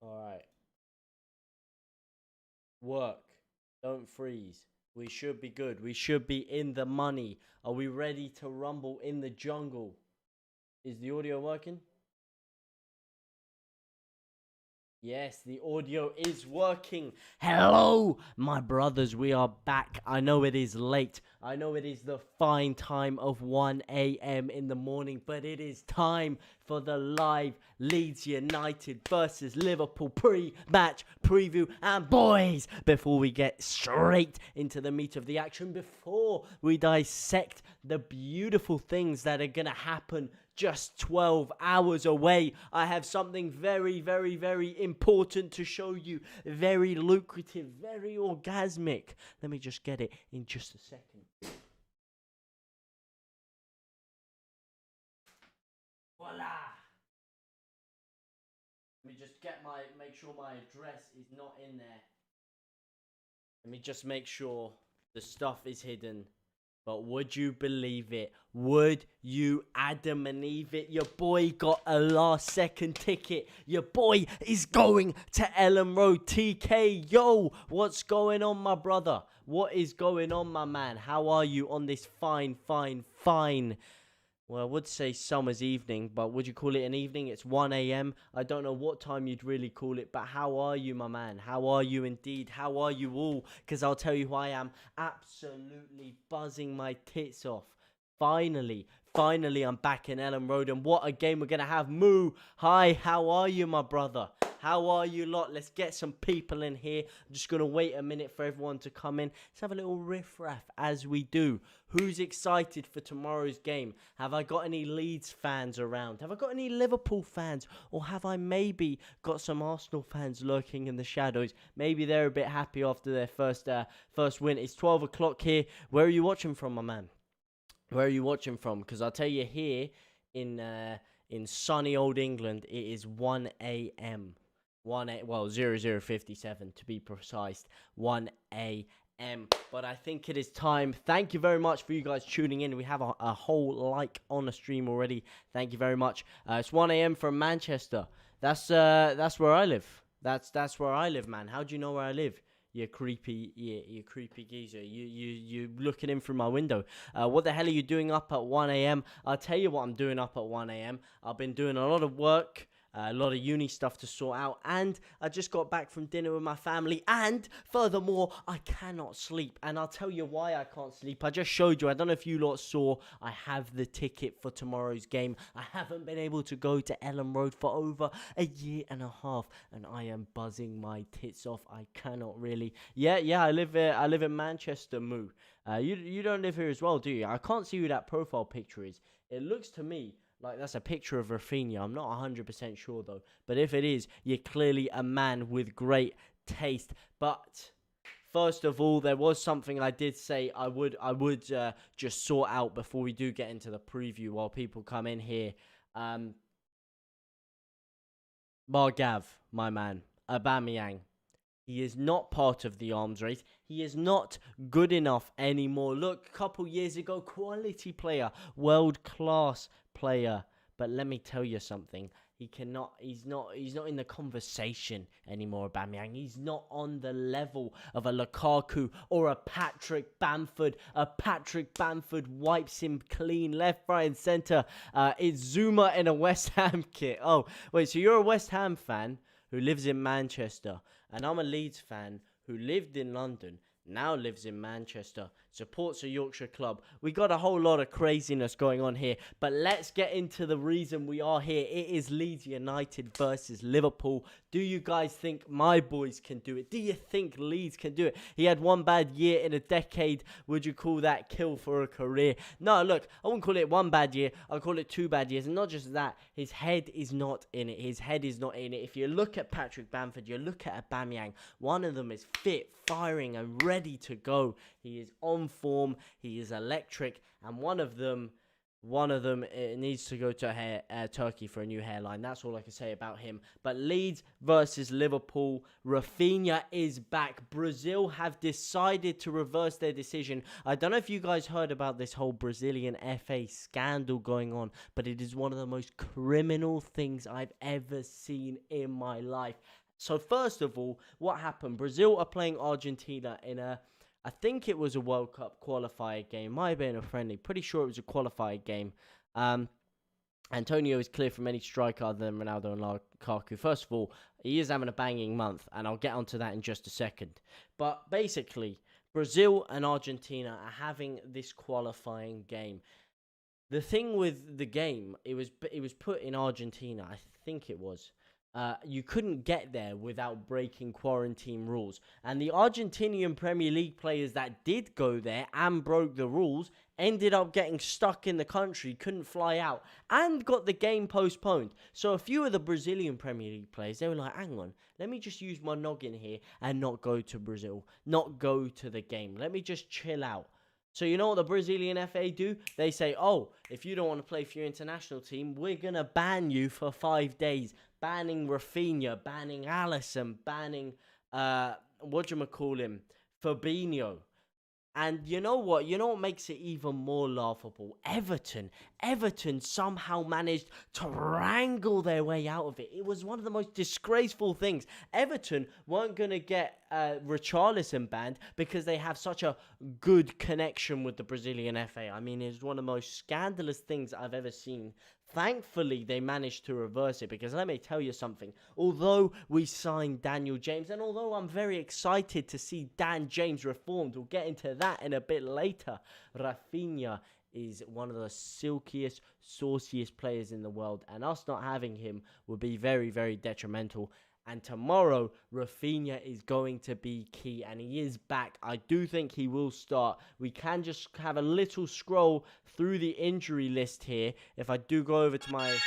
All right. Work. Don't freeze. We should be good. We should be in the money. Are we ready to rumble in the jungle? Is the audio working? Yes, the audio is working. Hello, my brothers. We are back. I know it is late. I know it is the fine time of 1 a.m. in the morning, but it is time for the live Leeds United versus Liverpool pre-match preview. And boys, before we get straight into the meat of the action, before we dissect the beautiful things that are going to happen just 12 hours away, I have something very, very, very important to show you. Very lucrative, very orgasmic. Let me just get it in just a second. Voila! Let me just make sure my address is not in there. Let me just make sure the stuff is hidden. But would you believe it? Would you Adam and Eve it? Your boy got a last second ticket. Your boy is going to Ellen Road. TK, yo, what's going on, my brother? What is going on, my man? How are you on this fine, well, I would say summer's evening, but would you call it an evening? It's 1 a.m. I don't know what time you'd really call it, but how are you, my man? How are you indeed? How are you all? Because I'll tell you who I am. Absolutely buzzing my tits off. Finally, I'm back in Ellen Road, and what a game we're going to have. Moo, hi, how are you, my brother? How are you lot? Let's get some people in here. I'm just going to wait a minute for everyone to come in. Let's have a little riff-raff as we do. Who's excited for tomorrow's game? Have I got any Leeds fans around? Have I got any Liverpool fans? Or have I maybe got some Arsenal fans lurking in the shadows? Maybe they're a bit happy after their first win. It's 12 o'clock here. Where are you watching from, my man? Where are you watching from? Because I'll tell you here in sunny old England, it is 1 a.m. 00:57 to be precise. 1 a.m. But I think it is time. Thank you very much for you guys tuning in. We have a whole like on the stream already. Thank you very much. It's 1 a.m. from Manchester. That's where I live. That's where I live, man. How do you know where I live? You creepy geezer. You looking in through my window. What the hell are you doing up at 1 a.m.? I'll tell you what I'm doing up at 1 a.m. I've been doing a lot of work. A lot of uni stuff to sort out, and I just got back from dinner with my family, and furthermore, I cannot sleep, and I'll tell you why I can't sleep. I just showed you, I don't know if you lot saw, I have the ticket for tomorrow's game. I haven't been able to go to Ellen Road for over a year and a half, and I am buzzing my tits off. I cannot really. Yeah, I live in Manchester, Moo. You don't live here as well, do you? I can't see who that profile picture is. It looks to me like that's a picture of Raphinha. I'm not 100% sure though. But if it is, you're clearly a man with great taste. But first of all, there was something I did say I would just sort out before we do get into the preview while people come in here. Margav, my man, Aubameyang. He is not part of the arms race. He is not good enough anymore. Look, a couple years ago, quality player, world-class player. But let me tell you something. He's not in the conversation anymore, Aubameyang. He's not on the level of a Lukaku or a Patrick Bamford. A Patrick Bamford wipes him clean left, right, and centre. It's Zuma in a West Ham kit. Oh, wait, so you're a West Ham fan who lives in Manchester, and I'm a Leeds fan who lived in London, now lives in Manchester, supports a Yorkshire club. We got a whole lot of craziness going on here, but let's get into the reason we are here. It is Leeds United versus Liverpool. Do you guys think my boys can do it? Do you think Leeds can do it? He had one bad year in a decade. Would you call that kill for a career? No, look, I wouldn't call it one bad year. I'll call it 2 bad years. And not just that, his head is not in it. His head is not in it. If you look at Patrick Bamford, you look at Aubameyang, one of them is fit, firing, and ready to go. He is on form. He is electric. And one of them needs to go to Turkey for a new hairline. That's all I can say about him. But Leeds versus Liverpool. Raphinha is back. Brazil have decided to reverse their decision. I don't know if you guys heard about this whole Brazilian FA scandal going on, but it is one of the most criminal things I've ever seen in my life. So first of all, what happened? Brazil are playing Argentina in I think it was a World Cup qualifier game. Might have been a friendly. Pretty sure it was a qualifier game. Antonio is clear from any striker other than Ronaldo and Lukaku. First of all, he is having a banging month, and I'll get onto that in just a second. But basically, Brazil and Argentina are having this qualifying game. The thing with the game, it was put in Argentina, I think it was. You couldn't get there without breaking quarantine rules. And the Argentinian Premier League players that did go there and broke the rules ended up getting stuck in the country, couldn't fly out, and got the game postponed. So a few of the Brazilian Premier League players, they were like, hang on, let me just use my noggin here and not go to Brazil, not go to the game. Let me just chill out. So you know what the Brazilian FA do? They say, oh, if you don't want to play for your international team, we're going to ban you for 5 days. Banning Raphinha, banning Alisson, banning, Fabinho. And you know what? You know what makes it even more laughable? Everton somehow managed to wrangle their way out of it. It was one of the most disgraceful things. Everton weren't going to get Richarlison banned because they have such a good connection with the Brazilian FA. I mean, it's one of the most scandalous things I've ever seen. Thankfully, they managed to reverse it because let me tell you something. Although we signed Daniel James, and although I'm very excited to see Dan James reformed, we'll get into that in a bit later, Raphinha is one of the silkiest, sauciest players in the world, and us not having him would be very, very detrimental. And tomorrow, Raphinha is going to be key, and he is back. I do think he will start. We can just have a little scroll through the injury list here. If I do go over to my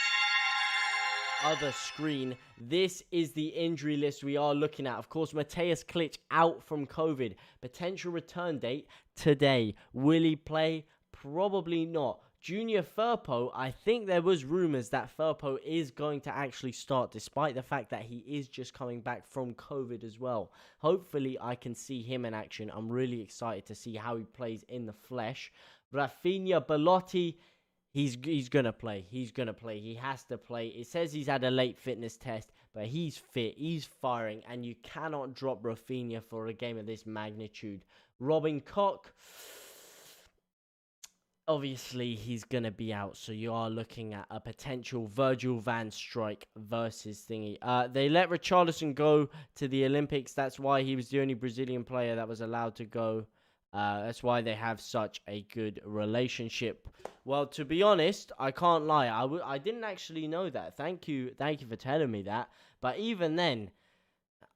other screen, this is the injury list we are looking at. Of course, Mateus Klitsch out from COVID. Potential return date today. Will he play? Probably not. Junior Firpo, I think there was rumours that Firpo is going to actually start, despite the fact that he is just coming back from COVID as well. Hopefully, I can see him in action. I'm really excited to see how he plays in the flesh. Raphinha, Belotti, he's going to play. He's going to play. He has to play. It says he's had a late fitness test, but he's fit. He's firing, and you cannot drop Raphinha for a game of this magnitude. Robin Koch, obviously, he's going to be out, so you are looking at a potential Virgil van Dijk versus thingy. They let Richarlison go to the Olympics. That's why he was the only Brazilian player that was allowed to go. That's why they have such a good relationship. Well, to be honest, I can't lie. I didn't actually know that. Thank you for telling me that. But even then,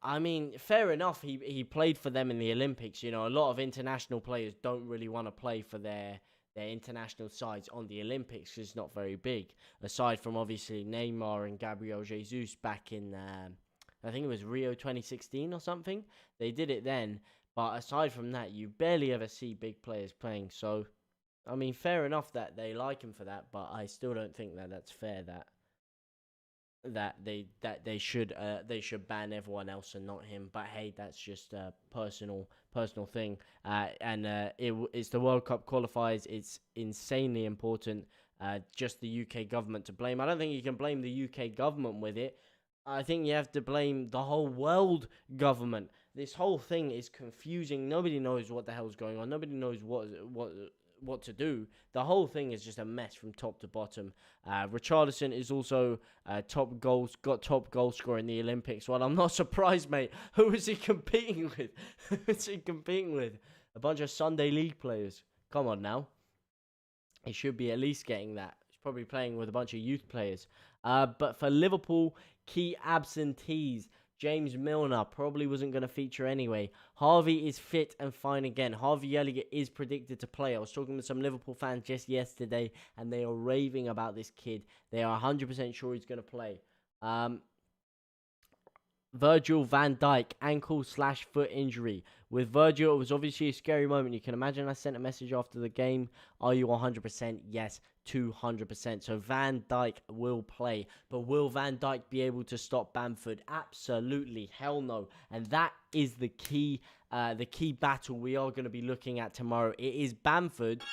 I mean, fair enough, he played for them in the Olympics. You know, a lot of international players don't really want to play for their international sides on the Olympics because it's not very big. Aside from, obviously, Neymar and Gabriel Jesus back in, I think it was Rio 2016 or something. They did it then. But aside from that, you barely ever see big players playing. So, I mean, fair enough that they like him for that, but I still don't think that that's fair that they should ban everyone else and not him. But hey, that's just a personal thing. It's the World Cup qualifiers. It's insanely important. Just the UK government to blame. I don't think you can blame the UK government with it. I think you have to blame the whole world government. This whole thing is confusing. Nobody knows what the hell's going on. Nobody knows what to do. The whole thing is just a mess from top to bottom. Richarlison is also top goal scorer in the Olympics. Well, I'm not surprised, mate. Who is he competing with? Who is he competing with? A bunch of Sunday League players. Come on now. He should be at least getting that. He's probably playing with a bunch of youth players. But for Liverpool, key absentees. James Milner probably wasn't going to feature anyway. Harvey is fit and fine again. Harvey Elliott is predicted to play. I was talking to some Liverpool fans just yesterday, and they are raving about this kid. They are 100% sure he's going to play. Virgil van Dijk, ankle/foot injury. With Virgil, it was obviously a scary moment. You can imagine I sent a message after the game. Are you 100%? Yes, 200%. So Van Dijk will play. But will Van Dijk be able to stop Bamford? Absolutely. Hell no. And that is the key battle we are going to be looking at tomorrow. It is Bamford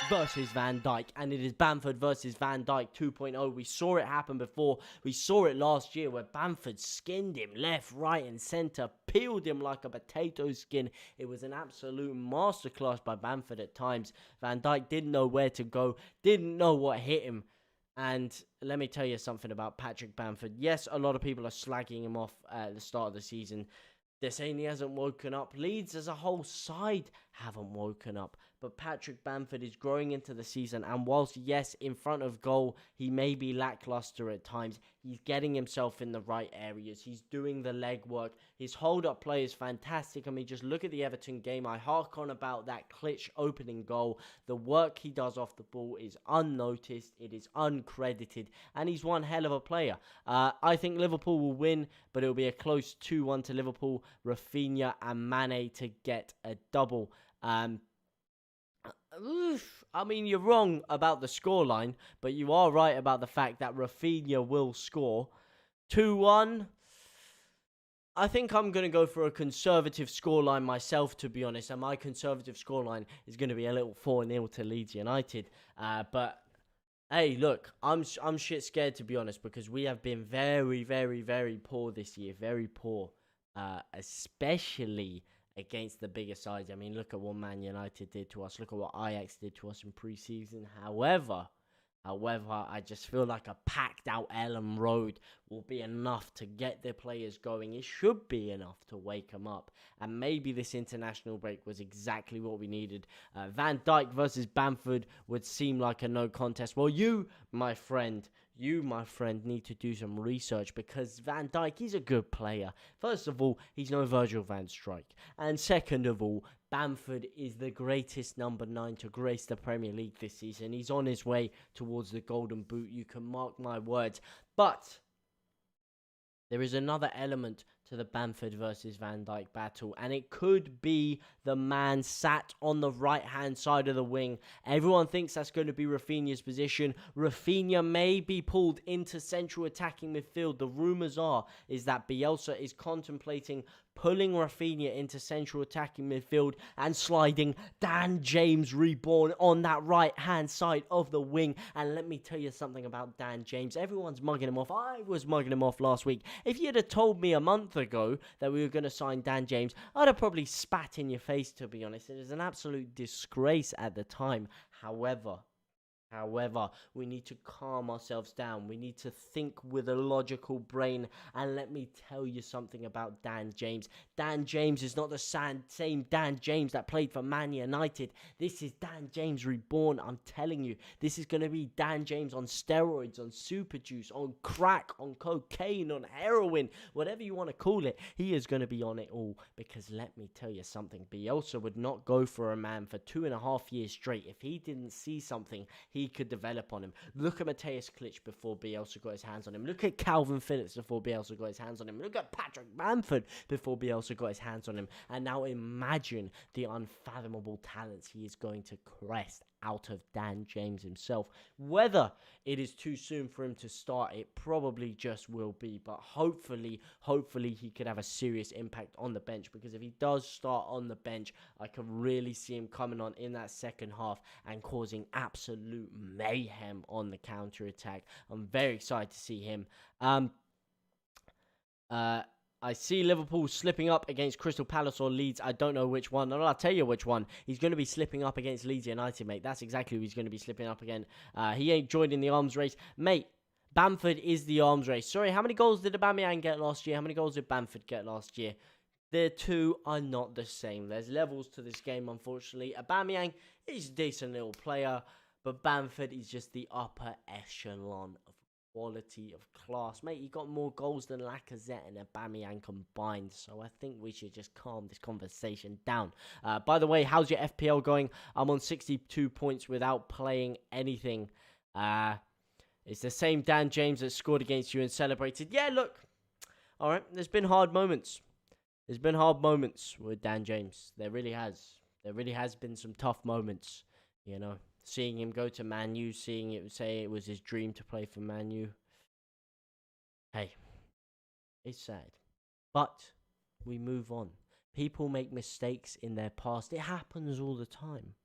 versus Van Dijk, and it is Bamford versus Van Dijk 2.0. We saw it happen before. We saw it last year where Bamford skinned him left, right, and centre, peeled him like a potato skin. It was an absolute masterclass by Bamford at times. Van Dijk didn't know where to go, didn't know what hit him. And let me tell you something about Patrick Bamford. Yes, a lot of people are slagging him off at the start of the season. They're saying he hasn't woken up. Leeds as a whole side haven't woken up. But Patrick Bamford is growing into the season. And whilst, yes, in front of goal, he may be lackluster at times, he's getting himself in the right areas. He's doing the legwork. His hold-up play is fantastic. I mean, just look at the Everton game. I hark on about that Klitsch opening goal. The work he does off the ball is unnoticed. It is uncredited. And he's one hell of a player. I think Liverpool will win, but it'll be a close 2-1 to Liverpool. Raphinha and Mane to get a double. I mean, you're wrong about the scoreline, but you are right about the fact that Raphinha will score. 2-1. I think I'm going to go for a conservative scoreline myself, to be honest. And my conservative scoreline is going to be a little 4-0 to Leeds United. But hey, look, I'm shit scared, to be honest, because we have been very, very, very poor this year. Very poor. Especially against the bigger sides. I mean, look at what Man United did to us. Look at what Ajax did to us in pre-season. However, I just feel like a packed out Ellen Road will be enough to get the players going. It should be enough to wake them up. And maybe this international break was exactly what we needed. Van Dijk versus Bamford would seem like a no contest. Well, you, my friend, need to do some research, because Van Dijk, he's a good player. First of all, he's no Virgil van Dijk. And second of all, Bamford is the greatest number 9 to grace the Premier League this season. He's on his way towards the Golden Boot. You can mark my words. But there is another element to the Bamford versus Van Dijk battle, and it could be the man sat on the right-hand side of the wing. Everyone thinks that's going to be Raphinha's position. Raphinha may be pulled into central attacking midfield. The rumours is that Bielsa is contemplating pulling Raphinha into central attacking midfield and sliding Dan James reborn on that right-hand side of the wing. And let me tell you something about Dan James. Everyone's mugging him off. I was mugging him off last week. If you'd have told me a month ago that we were going to sign Dan James, I'd have probably spat in your face, to be honest. It was an absolute disgrace at the time. However, we need to calm ourselves down. We need to think with a logical brain. And let me tell you something about Dan James. Dan James is not the same Dan James that played for Man United. This is Dan James reborn. I'm telling you, this is going to be Dan James on steroids, on super juice, on crack, on cocaine, on heroin, whatever you want to call it. He is going to be on it all, because let me tell you something. Bielsa would not go for a man for 2.5 years straight if he didn't see something he could develop on him. Look at Matthias Klitsch before Bielsa got his hands on him. Look at Calvin Phillips before Bielsa got his hands on him. Look at Patrick Bamford before Bielsa got his hands on him. And now imagine the unfathomable talents he is going to crest out of Dan James himself. Whether it is too soon for him to start, it probably just will be. But hopefully he could have a serious impact on the bench, because if he does start on the bench, I can really see him coming on in that second half and causing absolute mayhem on the counter-attack. I'm very excited to see him. I see Liverpool slipping up against Crystal Palace or Leeds. I don't know which one. No, I'll tell you which one. He's going to be slipping up against Leeds United, mate. That's exactly who he's going to be slipping up again. He ain't joined in the arms race. Mate, Bamford is the arms race. Sorry, how many goals did Aubameyang get last year? How many goals did Bamford get last year? The two are not the same. There's levels to this game, unfortunately. Aubameyang is a decent little player, but Bamford is just the upper echelon of quality, of class. Mate, he got more goals than Lacazette and Aubameyang combined, so I think we should just calm this conversation down. By the way, how's your FPL going? I'm on 62 points without playing anything. It's the same Dan James that scored against you and celebrated. Yeah, look. All right, there's been hard moments. There's been hard moments with Dan James. There really has. There really has been some tough moments, you know. Seeing him go to Man U, seeing it say it was his dream to play for Man U. Hey, it's sad. But we move on. People make mistakes in their past. It happens all the time.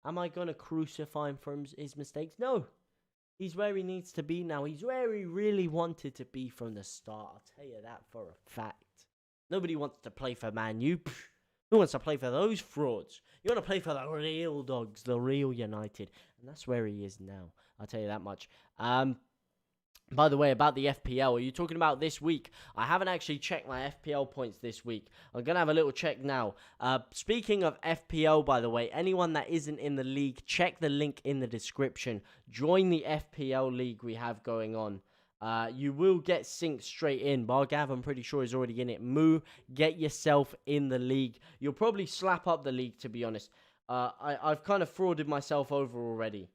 Am I going to crucify him for his mistakes? No. He's where he needs to be now. He's where he really wanted to be from the start. I'll tell you that for a fact. Nobody wants to play for Man U. Who wants to play for those frauds? You want to play for the real dogs, the real United. And that's where he is now. I'll tell you that much. By the way, about the FPL, are you talking about this week? I haven't actually checked my FPL points this week. I'm going to have a little check now. Speaking of FPL, by the way, anyone that isn't in the league, check the link in the description. Join the FPL league we have going on. You will get synced straight in. Bargav, I'm pretty sure, is already in it. Moo, get yourself in the league. You'll probably slap up the league, to be honest. I've kind of frauded myself over already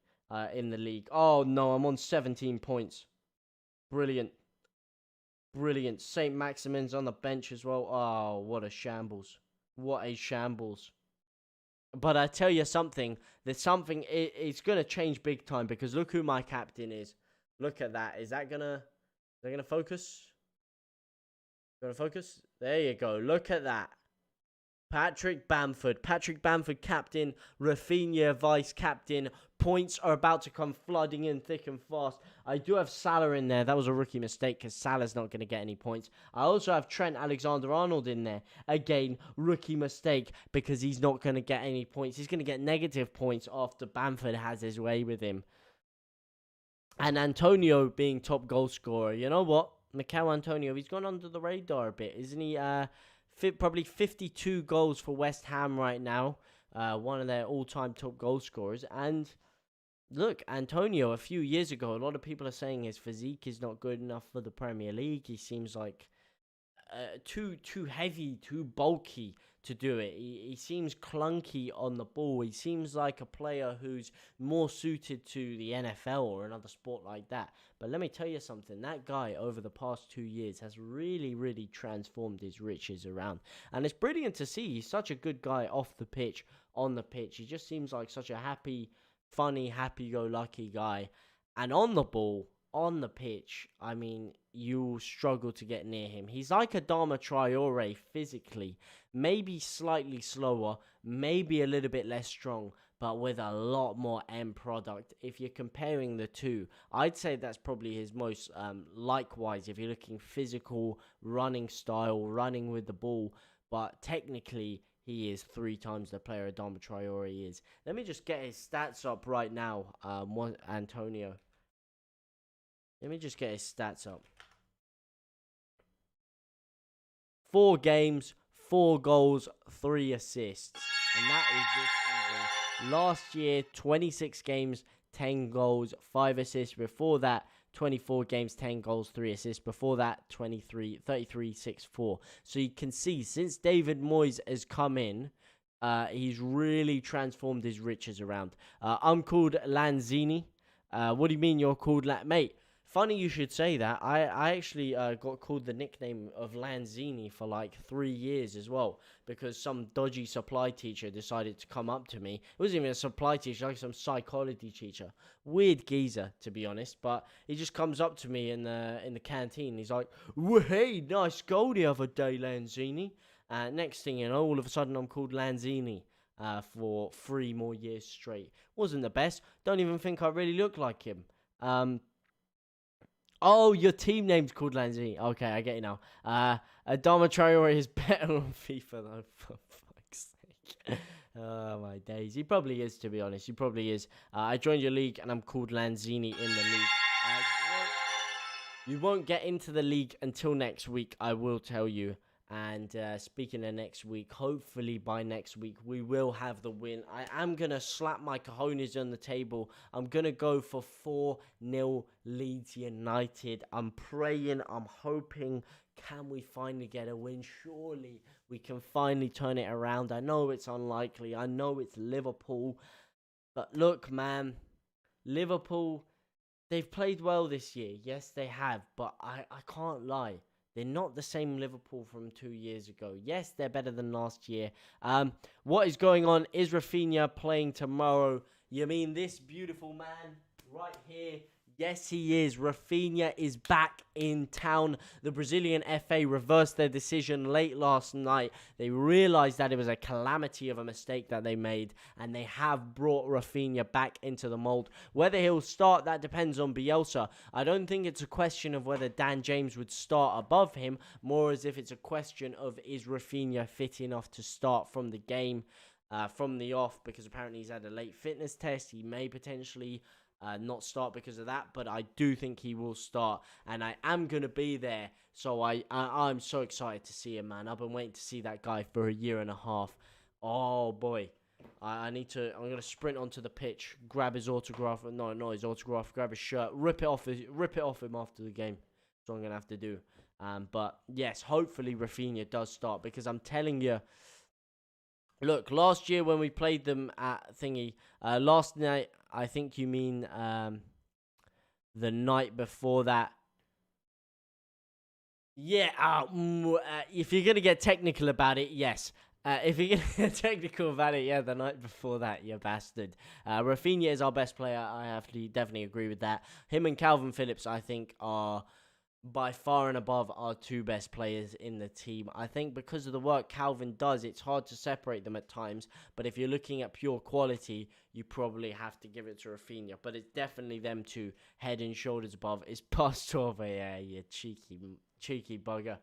in the league. Oh, no, I'm on 17 points. Brilliant. Brilliant. St. Maximin's on the bench as well. Oh, what a shambles. What a shambles. But I tell you something. There's something. It's going to change big time because look who my captain is. Look at that. Is that going to focus? Going to focus? There you go. Look at that. Patrick Bamford. Patrick Bamford captain. Raphinha vice captain. Points are about to come flooding in thick and fast. I do have Salah in there. That was a rookie mistake because Salah's not going to get any points. I also have Trent Alexander-Arnold in there. Again, rookie mistake because he's not going to get any points. He's going to get negative points after Bamford has his way with him. And Antonio being top goal scorer. You know what? Mikel Antonio, he's gone under the radar a bit. Isn't he? Probably 52 goals for West Ham right now. One of their all-time top goal scorers. And look, Antonio, a few years ago, a lot of people are saying his physique is not good enough for the Premier League. He seems like too heavy, too bulky to do it. He seems clunky on the ball. He seems like a player who's more suited to the NFL or another sport like that. But let me tell you something. That guy over the past 2 years has really, really transformed his riches around. And it's brilliant to see. He's such a good guy off the pitch, on the pitch. He just seems like such a happy, funny, happy-go-lucky guy. And on the ball, on the pitch, I mean, you struggle to get near him. He's like Adama Traore physically, maybe slightly slower, maybe a little bit less strong, but with a lot more end product. If you're comparing the two, I'd say that's probably his most likewise if you're looking physical, running style, running with the ball, but technically he is 3 times the player Adama Traore is. Let me just get his stats up right now, Antonio. Let me just get his stats up. 4 games, 4 goals, 3 assists. And that is this season. Last year, 26 games, 10 goals, 5 assists. Before that, 24 games, 10 goals, 3 assists. Before that, 33, 6, 4. So you can see, since David Moyes has come in, he's really transformed his riches around. I'm called Lanzini. What do you mean you're called mate? Funny you should say that. I actually got called the nickname of Lanzini for like 3 years as well, because some dodgy supply teacher decided to come up to me. It wasn't even a supply teacher, like some psychology teacher. Weird geezer, to be honest, but he just comes up to me in the canteen. He's like, "Hey, nice goal the other day, Lanzini." Next thing you know, all of a sudden I'm called Lanzini for 3 more years straight. Wasn't the best. Don't even think I really look like him. Oh, your team name's called Lanzini. Okay, I get it now. Adama Traore is better on FIFA, though, for fuck's sake. Oh, my days. He probably is, to be honest. He probably is. I joined your league, and I'm called Lanzini in the league. You won't get into the league until next week, I will tell you. And speaking of next week, hopefully by next week, we will have the win. I am going to slap my cojones on the table. I'm going to go for 4-0 Leeds United. I'm praying, I'm hoping, can we finally get a win? Surely we can finally turn it around. I know it's unlikely. I know it's Liverpool. But look, man, Liverpool, they've played well this year. Yes, they have. But I can't lie. They're not the same Liverpool from 2 years ago. Yes, they're better than last year. What is going on? Is Raphinha playing tomorrow? You mean this beautiful man right here? Yes, he is. Raphinha is back in town. The Brazilian FA reversed their decision late last night. They realised that it was a calamity of a mistake that they made, and they have brought Raphinha back into the mould. Whether he'll start, that depends on Bielsa. I don't think it's a question of whether Dan James would start above him, more as if it's a question of, is Raphinha fit enough to start from the game, from the off, because apparently he's had a late fitness test. He may potentially not start because of that, but I do think he will start, and I am going to be there, so I'm so excited to see him, man. I've been waiting to see that guy for a year and a half. Oh boy, I'm going to sprint onto the pitch, grab his autograph, not his autograph, grab his shirt, rip it off him after the game. That's what I'm going to have to do. But yes, hopefully Raphinha does start, because I'm telling you, look, last year when we played them at thingy, last night, I think you mean the night before that. Yeah, if you're going to get technical about it, yes. If you're going to get technical about it, yeah, the night before that, you bastard. Raphinha is our best player. I have to definitely agree with that. Him and Calvin Phillips, I think, are by far and above our two best players in the team. I think because of the work Calvin does, it's hard to separate them at times. But if you're looking at pure quality, you probably have to give it to Raphinha. But it's definitely them two, head and shoulders above. It's past 12 a.m., you cheeky bugger.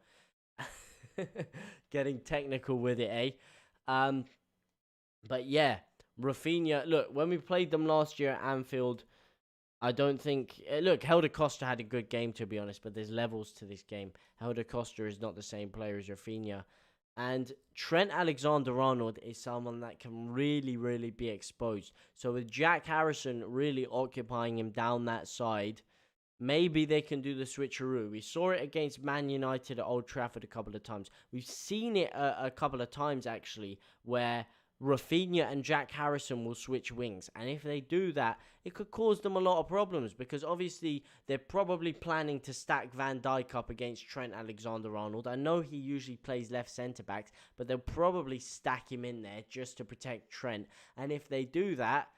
Getting technical with it, eh? But yeah, Raphinha, look, when we played them last year at Anfield, I don't think... Look, Helder Costa had a good game, to be honest, but there's levels to this game. Helder Costa is not the same player as Raphinha. And Trent Alexander-Arnold is someone that can really, really be exposed. So with Jack Harrison really occupying him down that side, maybe they can do the switcheroo. We saw it against Man United at Old Trafford a couple of times. We've seen it a couple of times, actually, where Raphinha and Jack Harrison will switch wings. And if they do that, it could cause them a lot of problems, because obviously they're probably planning to stack Van Dijk up against Trent Alexander-Arnold. I know he usually plays left centre-backs, but they'll probably stack him in there just to protect Trent. And if they do that,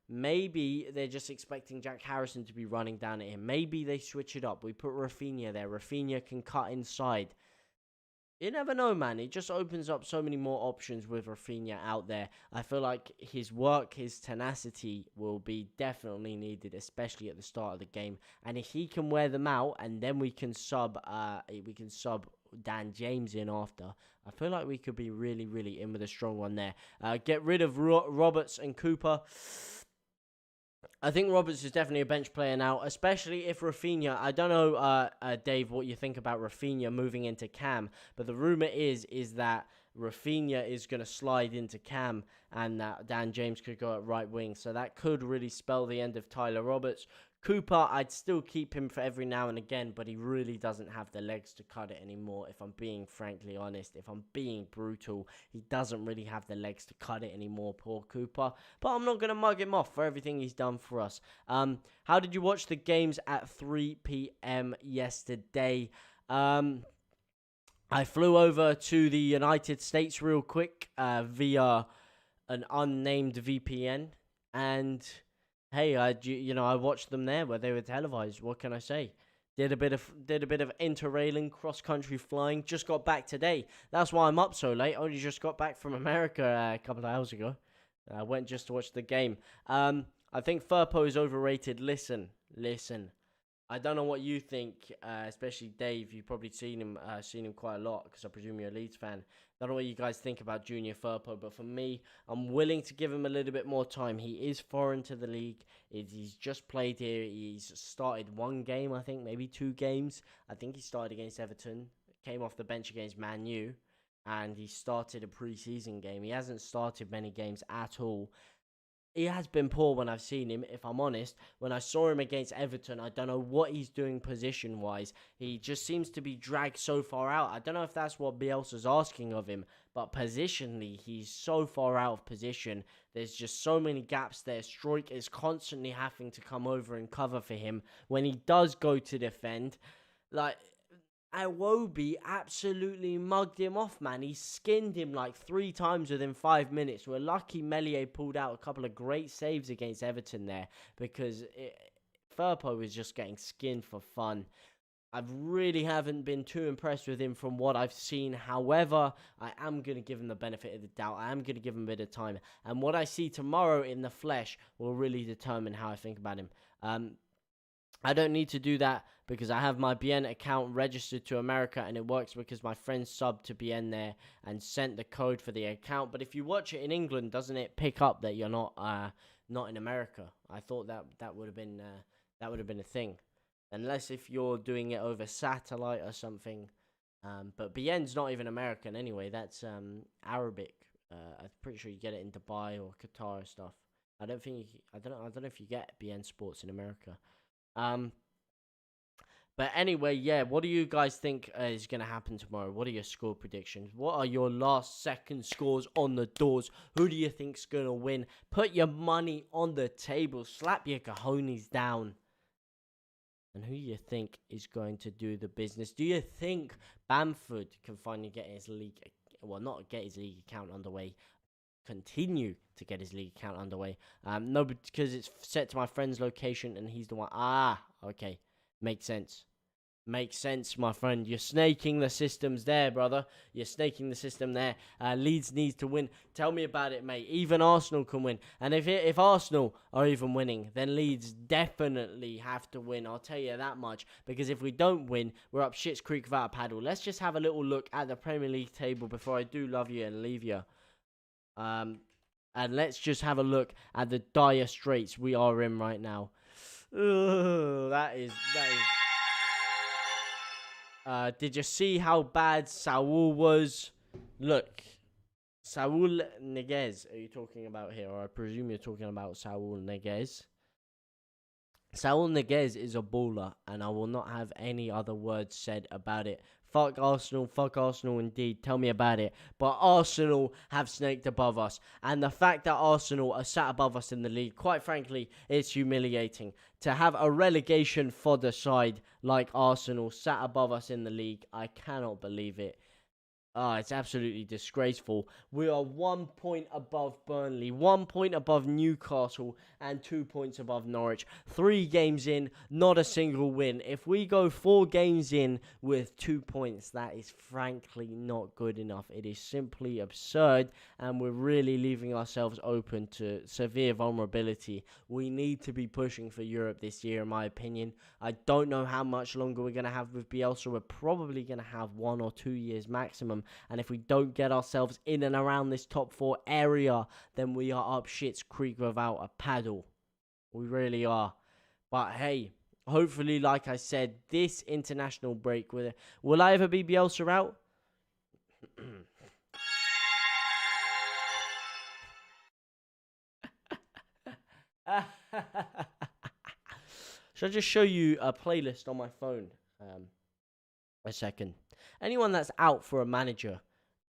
maybe they're just expecting Jack Harrison to be running down at him. Maybe they switch it up. We put Raphinha there. Raphinha can cut inside. You never know, man. It just opens up so many more options with Raphinha out there. I feel like his work, his tenacity will be definitely needed, especially at the start of the game. And if he can wear them out, and then we can sub Dan James in after, I feel like we could be really, really in with a strong one there. Get rid of Roberts and Cooper. I think Roberts is definitely a bench player now, especially if Raphinha... I don't know, Dave, what you think about Raphinha moving into Cam, but the rumour is that Raphinha is going to slide into Cam, and that Dan James could go at right wing, so that could really spell the end of Tyler Roberts. Cooper, I'd still keep him for every now and again, but he really doesn't have the legs to cut it anymore, if I'm being frankly honest. If I'm being brutal, he doesn't really have the legs to cut it anymore, poor Cooper. But I'm not going to mug him off for everything he's done for us. How did you watch the games at 3 p.m. yesterday? I flew over to the United States real quick via an unnamed VPN, and... hey, I watched them there where they were televised. What can I say? Did a bit of interrailing, cross-country flying. Just got back today. That's why I'm up so late. Only just got back from America a couple of hours ago. I went just to watch the game. I think Firpo is overrated. Listen. I don't know what you think, especially Dave. You've probably seen him quite a lot, because I presume you're a Leeds fan. I don't know what you guys think about Junior Firpo, but for me, I'm willing to give him a little bit more time. He is foreign to the league. He's just played here. He's started one game, I think, maybe 2 games. I think he started against Everton, came off the bench against Man U, and he started a pre-season game. He hasn't started many games at all. He has been poor when I've seen him, if I'm honest. When I saw him against Everton, I don't know what he's doing position-wise. He just seems to be dragged so far out. I don't know if that's what Bielsa's asking of him, but positionally, he's so far out of position. There's just so many gaps there. Struijk is constantly having to come over and cover for him. When he does go to defend, Iwobi absolutely mugged him off, man. He skinned him like 3 times within 5 minutes. We're lucky Meslier pulled out a couple of great saves against Everton there, because Firpo is just getting skinned for fun. I really haven't been too impressed with him from what I've seen. However, I am going to give him the benefit of the doubt. I am going to give him a bit of time. And what I see tomorrow in the flesh will really determine how I think about him. I don't need to do that because I have my BN account registered to America, and it works because my friend subbed to BN there and sent the code for the account. But if you watch it in England, doesn't it pick up that you're not in America? I thought that would have been a thing. Unless if you're doing it over satellite or something. But BN's not even American anyway. That's Arabic. I'm pretty sure you get it in Dubai or Qatar or stuff. I don't know if you get BN Sports in America. But anyway, yeah, what do you guys think is going to happen tomorrow? What are your score predictions? What are your last second scores on the doors? Who do you think's going to win? Put your money on the table. Slap your cojones down. And who you think is going to do the business? Do you think Bamford can finally get his league, well, not get his league account underway, continue to get his league account underway? No, because it's set to my friend's location and he's the one. Okay. Makes sense. Makes sense, my friend. You're snaking the systems there, brother. You're snaking the system there. Leeds needs to win. Tell me about it, mate. Even Arsenal can win. And if Arsenal are even winning, then Leeds definitely have to win. I'll tell you that much. Because if we don't win, we're up shit's creek without a paddle. Let's just have a little look at the Premier League table before I do love you and leave you. And let's just have a look at the dire straits we are in right now. That is. Did you see how bad Saul was? Look, Saul Niguez, are you talking about here? Or I presume you're talking about Saul Niguez. Saul Niguez is a baller, and I will not have any other words said about it. Fuck Arsenal indeed. Tell me about it. But Arsenal have snaked above us. And the fact that Arsenal are sat above us in the league, quite frankly, it's humiliating. To have a relegation fodder side like Arsenal sat above us in the league, I cannot believe it. It's absolutely disgraceful. We are 1 point above Burnley, 1 point above Newcastle, and 2 points above Norwich. 3 games in, not a single win. If we go 4 games in with 2 points, that is frankly not good enough. It is simply absurd, and we're really leaving ourselves open to severe vulnerability. We need to be pushing for Europe this year, in my opinion. I don't know how much longer we're going to have with Bielsa. We're probably going to have 1 or 2 years maximum. And if we don't get ourselves in and around this top 4 area, then we are up shit's creek without a paddle. We really are. But hey, hopefully, like I said, this international break, will I ever be Bielsa out? Should I just show you a playlist on my phone? A second. Anyone that's out for a manager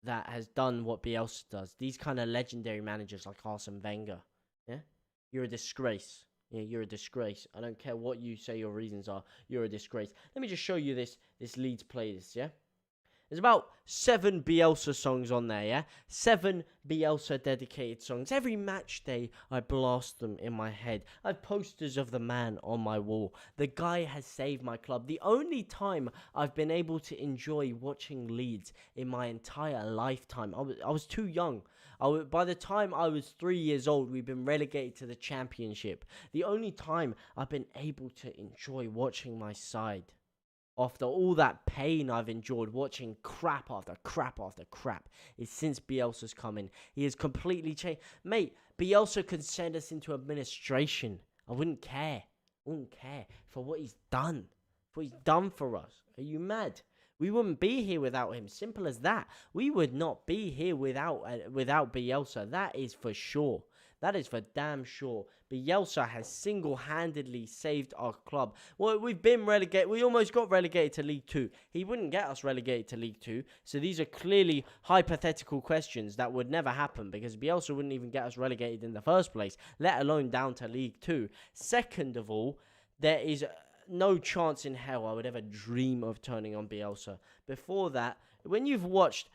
that has done what Bielsa does, these kind of legendary managers like Arsene Wenger, yeah, you're a disgrace. Yeah, you're a disgrace. I don't care what you say your reasons are. You're a disgrace. Let me just show you this Leeds playlist, yeah? There's about 7 Bielsa songs on there, yeah? 7 Bielsa dedicated songs. Every match day, I blast them in my head. I have posters of the man on my wall. The guy has saved my club. The only time I've been able to enjoy watching Leeds in my entire lifetime. I was too young. By the time I was 3 years old, we've been relegated to the Championship. The only time I've been able to enjoy watching my side. After all that pain I've endured watching crap after crap after crap is since Bielsa's come in. He has completely changed. Mate, Bielsa could send us into administration. I wouldn't care. I wouldn't care for what he's done. For what he's done for us. Are you mad? We wouldn't be here without him. Simple as that. We would not be here without Bielsa. That is for sure. That is for damn sure. Bielsa has single-handedly saved our club. Well, we've been relegated. We almost got relegated to League 2. He wouldn't get us relegated to League 2. So these are clearly hypothetical questions that would never happen because Bielsa wouldn't even get us relegated in the first place, let alone down to League 2. Second of all, there is no chance in hell I would ever dream of turning on Bielsa. Before that, when you've watched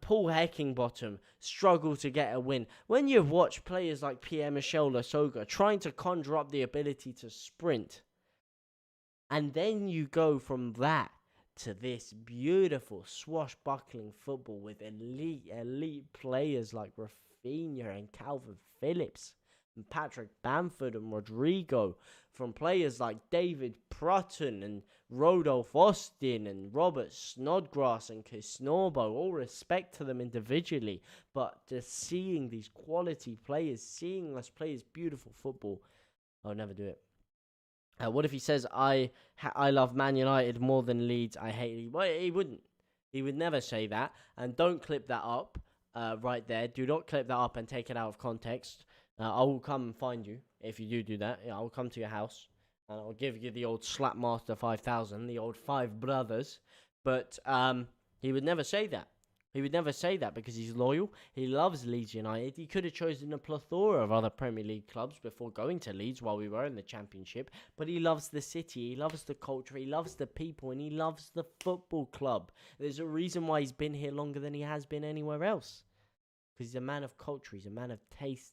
Paul Heckingbottom struggle to get a win, when you've watched players like Pierre-Michel Lasogga trying to conjure up the ability to sprint, And then you go from that to this beautiful swashbuckling football with elite players like Raphinha and Calvin Phillips and Patrick Bamford and Rodrigo, from players like David Prutton and Rodolph Austin and Robert Snodgrass and Kisnorbo. All respect to them individually, but just seeing these quality players, seeing us play this beautiful football, I'll never do it. What if he says, I love Man United more than Leeds, I hate Leeds? Well, he wouldn't. He would never say that. And don't clip that up right there. Do not clip that up and take it out of context. I will come and find you if you do that. Yeah, I will come to your house and I'll give you the old Slapmaster 5000, the old Five Brothers. But he would never say that. He would never say that because he's loyal. He loves Leeds United. He could have chosen a plethora of other Premier League clubs before going to Leeds while we were in the Championship. But he loves the city. He loves the culture. He loves the people. And he loves the football club. There's a reason why he's been here longer than he has been anywhere else. Because he's a man of culture. He's a man of taste.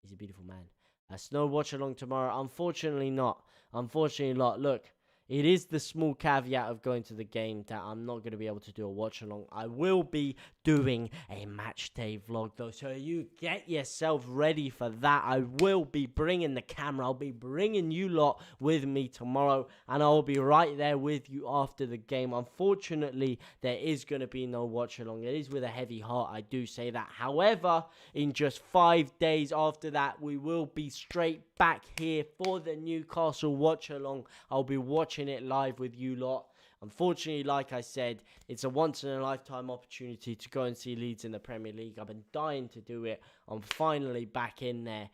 He's a beautiful man. Snow watch along tomorrow. Unfortunately not. Unfortunately not. Look. It is the small caveat of going to the game that I'm not going to be able to do a watch along. I will be doing a match day vlog though, so you get yourself ready for that. I will be bringing the camera. I'll be bringing you lot with me tomorrow, and I'll be right there with you after the game. Unfortunately, there is going to be no watch along. It is with a heavy heart, I do say that. However, in just 5 days after that, we will be straight back here for the Newcastle watch along. I'll be watching it live with you lot. Unfortunately, like I said, it's a once-in-a-lifetime opportunity to go and see Leeds in the Premier League. I've been dying to do it. I'm finally back in there.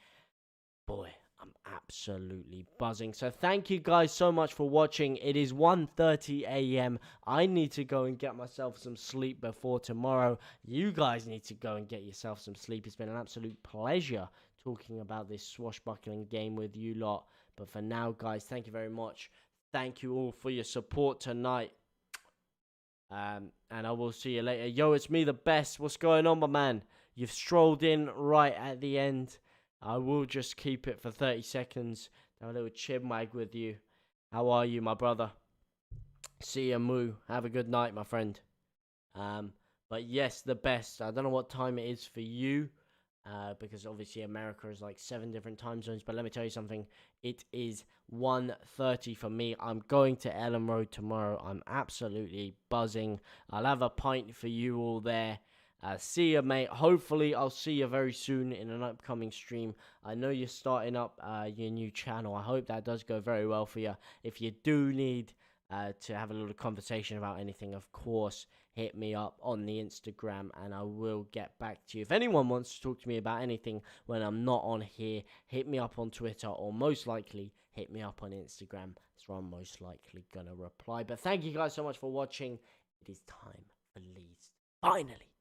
Boy, I'm absolutely buzzing. So thank you guys so much for watching. It is 1:30 a.m. I need to go and get myself some sleep before tomorrow. You guys need to go and get yourself some sleep. It's been an absolute pleasure talking about this swashbuckling game with you lot. But for now, guys, thank you very much. Thank you all for your support tonight. And I will see you later. Yo, it's me, the best. What's going on, my man? You've strolled in right at the end. I will just keep it for 30 seconds. Have a little chimwag with you. How are you, my brother? See ya, Moo. Have a good night, my friend. But yes, the best. I don't know what time it is for you. Because obviously America is like 7 different time zones. But let me tell you something. It is 1:30 for me. I'm going to Ellen Road tomorrow. I'm absolutely buzzing. I'll have a pint for you all there. See you, mate. Hopefully, I'll see you very soon in an upcoming stream. I know you're starting up your new channel. I hope that does go very well for you. If you do need to have a little conversation about anything, of course, hit me up on the Instagram and I will get back to you. If anyone wants to talk to me about anything when I'm not on here, hit me up on Twitter, or most likely hit me up on Instagram. That's where I'm most likely going to reply. But thank you guys so much for watching. It is time for Leeds. Finally.